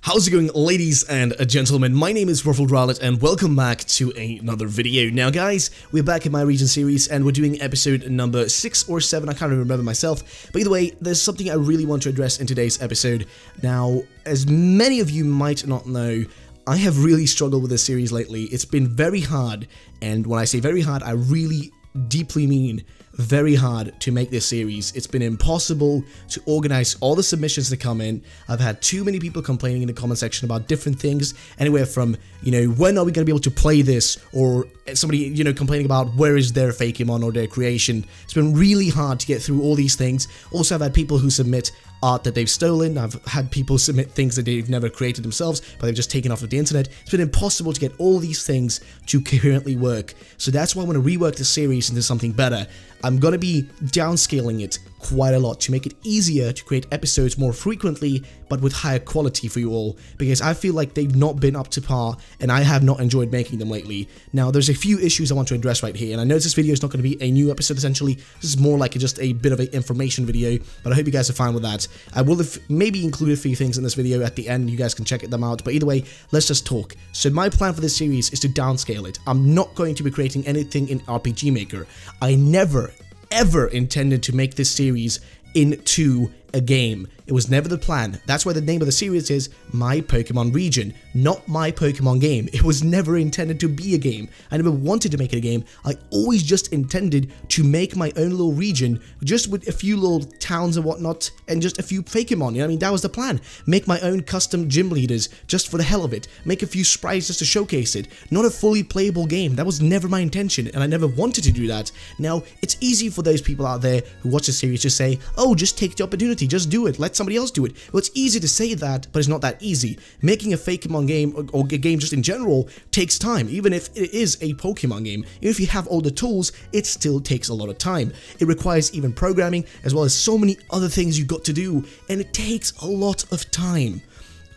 How's it going, ladies and gentlemen? My name is Ruffled Rowlet and welcome back to another video. Now guys, we're back in my region series and we're doing episode number 6 or 7, I can't even remember myself. But either way, there's something I really want to address in today's episode. Now, as many of you might not know, I have really struggled with this series lately. It's been very hard, and when I say very hard, I really deeply mean very hard to make this series. It's been impossible to organize all the submissions that come in. I've had too many people complaining in the comment section about different things, anywhere from, when are we going to be able to play this, or somebody, complaining about where is their Pokemon or their creation. It's been really hard to get through all these things. Also, I've had people who submit art that they've stolen. I've had people submit things that they've never created themselves, but they've just taken off of the internet. It's been impossible to get all these things to coherently work. So that's why I want to rework the series into something better. I'm going to be downscaling it quite a lot to make it easier to create episodes more frequently, but with higher quality for you all, because I feel like they've not been up to par and I have not enjoyed making them lately. Now, there's a few issues I want to address right here, and I know this video is not going to be a new episode essentially. This is more like just a bit of an information video, but I hope you guys are fine with that. I will have maybe include a few things in this video at the end, you guys can check them out, but either way, let's just talk. So my plan for this series is to downscale it. I'm not going to be creating anything in RPG Maker. I never ever intended to make this series into a game. It was never the plan. That's why the name of the series is My Pokemon Region, not My Pokemon Game. It was never intended to be a game. I never wanted to make it a game. I always just intended to make my own little region, just with a few little towns and whatnot, and just a few Pokemon. That was the plan. Make my own custom gym leaders, just for the hell of it. Make a few sprites just to showcase it. Not a fully playable game. That was never my intention, and I never wanted to do that. Now, it's easy for those people out there who watch the series to say, oh, just take the opportunity, just do it, let somebody else do it. Well, it's easy to say that, but it's not that easy. Making a Pokemon game, or a game just in general, takes time. Even if it is a Pokemon game, even if you have all the tools, it still takes a lot of time. It requires even programming, as well as so many other things you've got to do, and it takes a lot of time.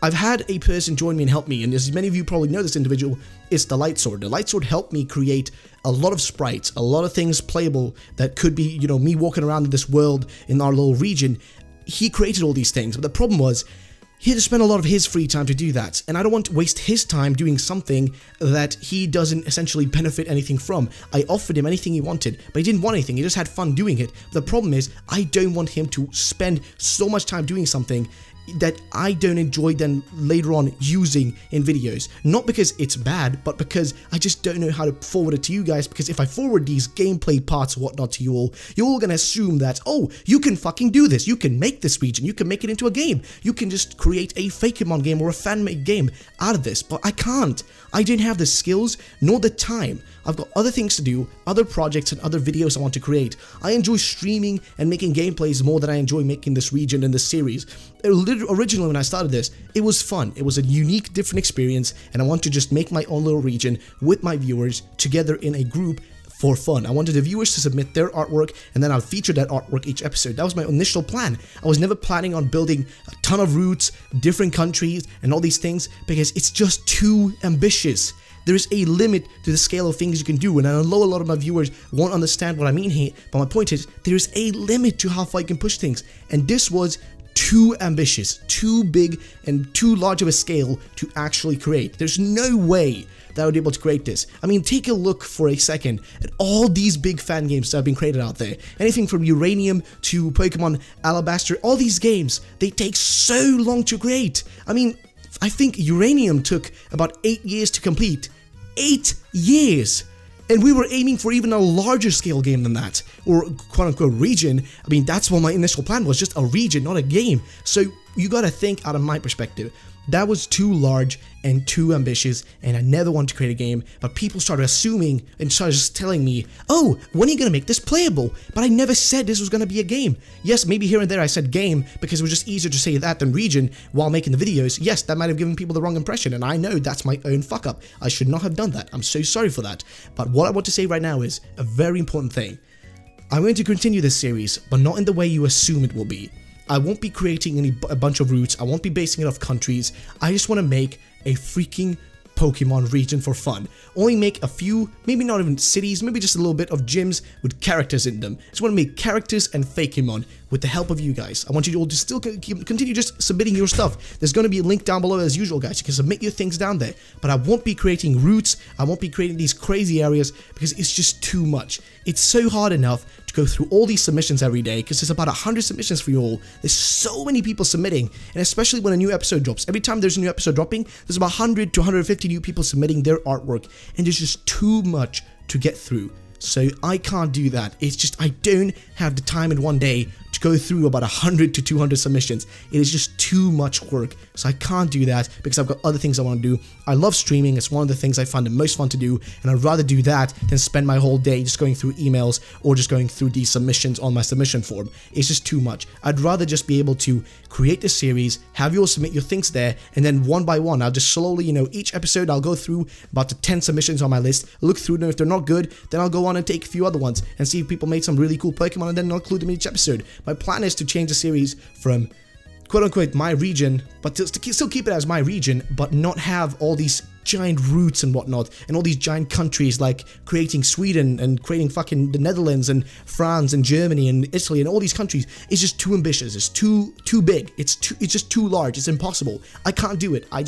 I've had a person join me and help me, and as many of you probably know this individual, it's TheLightSword. TheLightSword helped me create a lot of sprites, a lot of things playable that could be, me walking around in this world in our little region. He created all these things, but the problem was, he had to spend a lot of his free time to do that, and I don't want to waste his time doing something that he doesn't essentially benefit anything from. I offered him anything he wanted, but he didn't want anything, he just had fun doing it. The problem is, I don't want him to spend so much time doing something that I don't enjoy then later on using in videos. Not because it's bad, but because I just don't know how to forward it to you guys, because if I forward these gameplay parts or whatnot to you all, you're all gonna assume that, oh, you can fucking do this, you can make this region, you can make it into a game, you can just create a Pokemon game or a fan-made game out of this, but I can't. I don't have the skills, nor the time. I've got other things to do, other projects and other videos I want to create. I enjoy streaming and making gameplays more than I enjoy making this region and this series. Originally when I started this, it was fun. It was a unique, different experience, and I want to just make my own little region with my viewers together in a group for fun. I wanted the viewers to submit their artwork, and then I'll feature that artwork each episode. That was my initial plan. I was never planning on building a ton of routes, different countries, and all these things, because it's just too ambitious. There is a limit to the scale of things you can do, and I know a lot of my viewers won't understand what I mean here, but my point is, there is a limit to how far you can push things, and this was too ambitious, too big, and too large of a scale to actually create. There's no way that I would be able to create this. Take a look for a second at all these big fan games that have been created out there. Anything from Uranium to Pokemon Alabaster, all these games, they take so long to create. I think Uranium took about 8 years to complete. 8 years! And we were aiming for even a larger scale game than that, or quote-unquote region. That's what my initial plan was, just a region, not a game. So you gotta think out of my perspective. That was too large and too ambitious, and I never wanted to create a game, but people started assuming and started just telling me, oh, when are you gonna make this playable? But I never said this was gonna be a game. Yes, maybe here and there I said game, because it was just easier to say that than region while making the videos. Yes, that might have given people the wrong impression, and I know that's my own fuck up. I should not have done that. I'm so sorry for that. But what I want to say right now is a very important thing. I'm going to continue this series, but not in the way you assume it will be. I won't be creating a bunch of routes, I won't be basing it off countries. I just want to make a freaking Pokemon region for fun. Only make a few, maybe not even cities, maybe just a little bit of gyms with characters in them. Just want to make characters and Pokemon with the help of you guys. I want you all to still continue just submitting your stuff. There's going to be a link down below as usual, guys. You can submit your things down there. But I won't be creating routes. I won't be creating these crazy areas because it's just too much. It's so hard enough to go through all these submissions every day because there's about 100 submissions for you all. There's so many people submitting, and especially when a new episode drops. Every time there's a new episode dropping, there's about 100 to 150 new people submitting their artwork, and there's just too much to get through. So I can't do that. It's just I don't have the time in one day to go through about 100 to 200 submissions. It is just too much work. So I can't do that because I've got other things I want to do. I love streaming. It's one of the things I find the most fun to do, and I'd rather do that than spend my whole day just going through emails or just going through these submissions on my submission form. It's just too much. I'd rather just be able to create the series, have you all submit your things there, and then one by one, I'll just slowly, you know, each episode I'll go through about the 10 submissions on my list, look through them. If they're not good, then I'll go on and take a few other ones and see if people made some really cool Pokemon, and then I'll include them in each episode. My plan is to change the series from quote-unquote my region, but to still keep it as my region, but not have all these giant routes and whatnot, and all these giant countries like creating Sweden and creating fucking the Netherlands and France and Germany and Italy and all these countries. It's just too ambitious. It's too big. It's just too large. It's impossible. I can't do it. I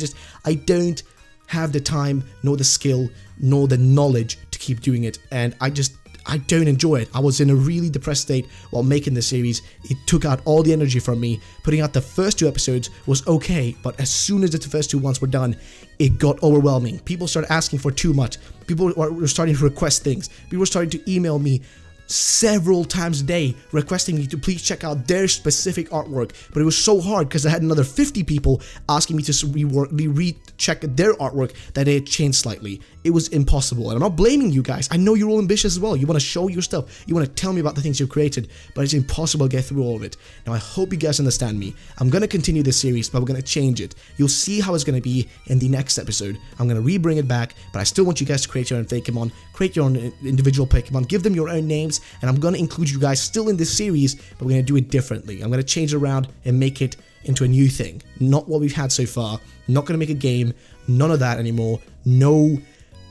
don't have the time, nor the skill, nor the knowledge to keep doing it, and I don't enjoy it. I was in a really depressed state while making this series. It took out all the energy from me. Putting out the first 2 episodes was okay, but as soon as the first 2 ones were done, it got overwhelming. People started asking for too much. People were starting to request things. People were starting to email me several times a day requesting me to please check out their specific artwork, but it was so hard because I had another 50 people asking me to recheck their artwork that they had changed slightly. It was impossible, and I'm not blaming you guys. I know you're all ambitious as well. You want to show your stuff. You want to tell me about the things you've created, but it's impossible to get through all of it. Now, I hope you guys understand me. I'm going to continue this series, but we're going to change it. You'll see how it's going to be in the next episode. I'm going to re-bring it back, but I still want you guys to create your own Pokemon, create your own individual Pokemon, give them your own names, and I'm going to include you guys still in this series, but we're going to do it differently. I'm going to change it around and make it into a new thing. Not what we've had so far. Not going to make a game. None of that anymore. No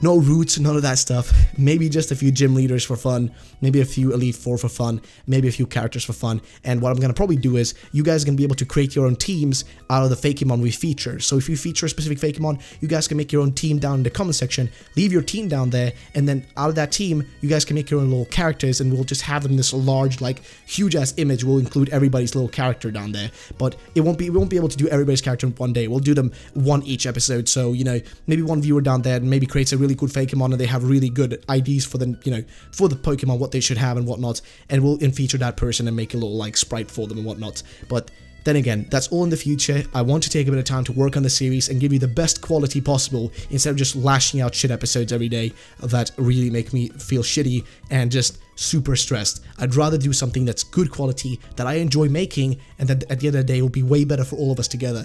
routes, none of that stuff. Maybe just a few gym leaders for fun. Maybe a few Elite Four for fun. Maybe a few characters for fun. And what I'm going to probably do is you guys are going to be able to create your own teams out of the Pokemon we feature. So if you feature a specific Pokemon, you guys can make your own team down in the comment section. Leave your team down there. And then out of that team, you guys can make your own little characters. And we'll just have them in this large, like, huge-ass image. We'll include everybody's little character down there. But we won't be able to do everybody's character in one day. We'll do them one each episode. So, you know, maybe one viewer down there maybe creates a really cool Pokemon and they have really good IDs for them, you know, for the Pokemon, what they should have and whatnot, and we'll feature that person and make a little like sprite for them and whatnot. But then again, that's all in the future. I want to take a bit of time to work on the series and give you the best quality possible instead of just lashing out shit episodes every day that really make me feel shitty and just super stressed. I'd rather do something that's good quality, that I enjoy making, and that at the end of the day will be way better for all of us together.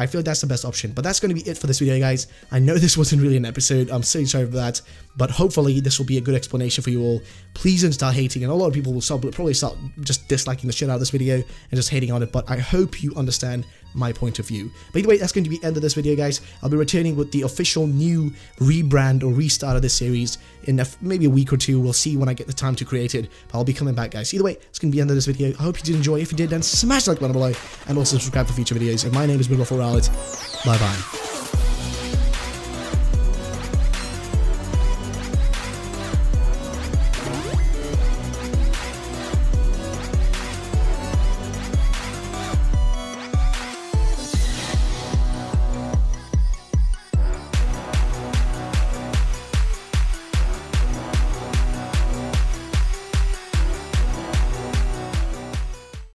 I feel that's the best option. But that's going to be it for this video, guys. I know this wasn't really an episode. I'm so sorry for that. But hopefully this will be a good explanation for you all. Please don't start hating. And a lot of people will probably start just disliking the shit out of this video and just hating on it. But I hope you understand my point of view. But either way, that's going to be the end of this video, guys. I'll be returning with the official new rebrand or restart of this series in maybe a week or two. We'll see when I get the time to create it. But I'll be coming back, guys. Either way, it's going to be the end of this video. I hope you did enjoy. If you did, then smash the like button below and also subscribe for future videos. And my name is TheLightSword. Bye bye.